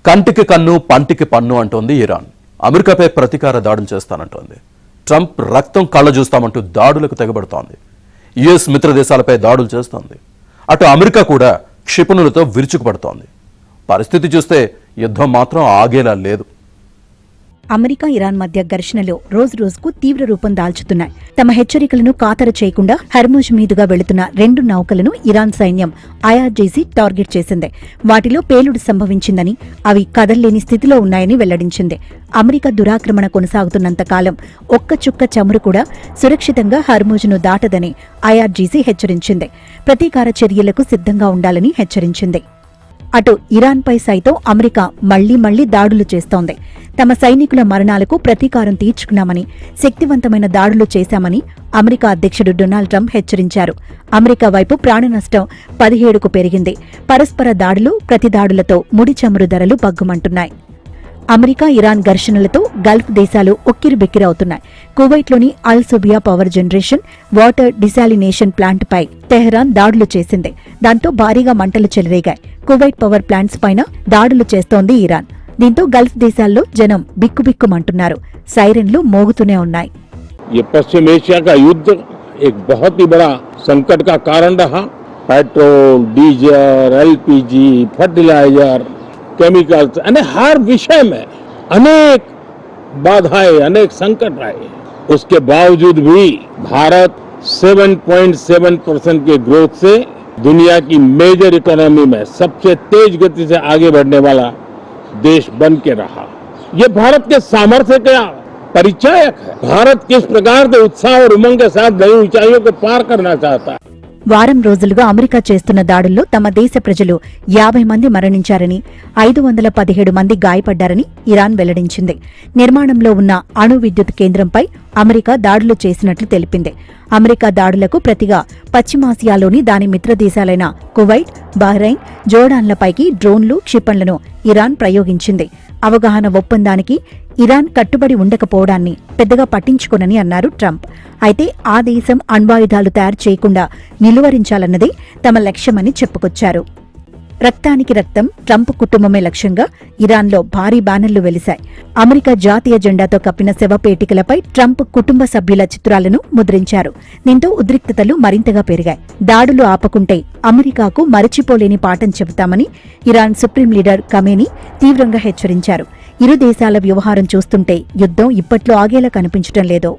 కంటికి కన్ను పంటికి పన్ను అంటోంది ఇరాన్. అమెరికాపై ప్రతీకార దాడులు చేస్తానంటోంది. ట్రంప్ రక్తం కళ్ళ చూస్తామంటూ దాడులకు తెగబడుతోంది. యుఎస్ మిత్ర దేశాలపై దాడులు చేస్తోంది. అటు అమెరికా కూడా క్షిపణులతో విరుచుకుపడుతోంది. పరిస్థితి చూస్తే యుద్ధం మాత్రం ఆగేలా లేదు. అమెరికా ఇరాన్ మధ్య ఘర్షణలు రోజురోజుకు తీవ్ర రూపం దాల్చుతున్నాయి. తమ హెచ్చరికలను ఖాతరు చేయకుండా హర్ముజ్ మీదుగా వెళుతున్న 2 నౌకలను ఇరాన్ సైన్యం ఐఆర్జీసీ టార్గెట్ చేసింది. వాటిలో పేలుడు సంభవించిందని, అవి కదల్లేని స్థితిలో ఉన్నాయని వెల్లడించింది. అమెరికా దురాక్రమణ కొనసాగుతున్నంత కాలం ఒక్క చుక్క చమురు కూడా సురక్షితంగా హర్ముజ్ను దాటదని ఐఆర్జీసీ హెచ్చరించింది. ప్రతీకార చర్యలకు సిద్ధంగా ఉండాలని హెచ్చరించింది. అటు ఇరాన్పై సైతం అమెరికా మళ్లీ దాడులు చేస్తోంది. తమ సైనికుల మరణాలకు ప్రతీకారం తీర్చుకున్నామని, శక్తివంతమైన దాడులు చేశామని అమెరికా అధ్యక్షుడు డొనాల్డ్ ట్రంప్ హెచ్చరించారు. అమెరికా వైపు ప్రాణనష్టం 17కు పెరిగింది. పరస్పర దాడులు, ప్రతిదాడులతో ముడి చమురు ధరలు బగ్గుమంటున్నాయి. అమెరికా ఇరాన్ ఘర్షణలతో గల్ఫ్ దేశాలు ఉక్కిరిబిక్కిరవుతున్నాయి. కువైట్లోని Al Subiya power generation water desalination ప్లాంట్పై తెహ్రాన్ దాడులు చేసింది. దాంతో భారీగా మంటలు చెలరేగాయి. కువైట్ పవర్ ప్లాంట్స్ పైన దాడులు చేస్తోంది ఇరాన్. దీంతో గల్ఫ్ దేశాల్లో జనం బిక్కుబిక్కుమంటున్నారు. సైరన్లు మోగుతూనే ఉన్నాయి. ये पश्चिम एशिया का युद्ध एक बहुत ही बड़ा संकट का कारण रहा। Petrol, diesel, LPG, fertiliser, chemicals यानी हर विषय में अनेक बाधाएं, अनेक संकट आए। उसके बावजूद भी भारत 7.7% के ग्रोथ से दुनिया की मेजर इकोनॉमी में सबसे तेज गति से आगे बढ़ने वाला देश बन के रहा। ये भारत के सामर्थ्य का परिचायक है। भारत किस प्रकार से उत्साह और उमंग के साथ नई ऊंचाइयों को पार करना चाहता है। వారం రోజులుగా అమెరికా చేస్తున్న దాడుల్లో తమ దేశ ప్రజలు 50 మంది మరణించారని, 517 మంది గాయపడ్డారని ఇరాన్ వెల్లడించింది. నిర్మాణంలో ఉన్న అణు విద్యుత్ కేంద్రంపై అమెరికా దాడులు చేసినట్లు తెలిపింది. అమెరికా దాడులకు ప్రతిగా పశ్చిమాసియాలోని దాని మిత్రదేశాలైన కువైట్, బహ్రెయిన్, జోర్డాన్లపైకి డ్రోన్లు, క్షిపణులను ఇరాన్ ప్రయోగించింది. అవగాహన ఒప్పందానికి ఇరాన్ కట్టుబడి ఉండకపోవడాన్ని పెద్దగా పట్టించుకోనని అన్నారు ట్రంప్. అయితే ఆ దేశం అణ్వాయుధాలు తయారు చేయకుండా నిలువరించాలన్నదే తమ లక్ష్యమని చెప్పుకొచ్చారు. రక్తానికి రక్తం, ట్రంప్ కుటుంబమే లక్ష్యంగా ఇరాన్లో భారీ బ్యానర్లు వెలిశాయి. అమెరికా జాతీయ జెండాతో కప్పిన శవపేటికలపై ట్రంప్ కుటుంబ సభ్యుల చిత్రాలను ముద్రించారు. దీంతో ఉద్రిక్తతలు మరింతగా పెరిగాయి. దాడులు ఆపకుంటే అమెరికాకు మరచిపోలేని పాఠం చెబుతామని ఇరాన్ సుప్రీం లీడర్ ఖమేనీ తీవ్రంగా హెచ్చరించారు. ఇరు దేశాల వ్యవహారం చూస్తుంటే యుద్ధం ఇప్పట్లో ఆగేలా కనిపించడం లేదు.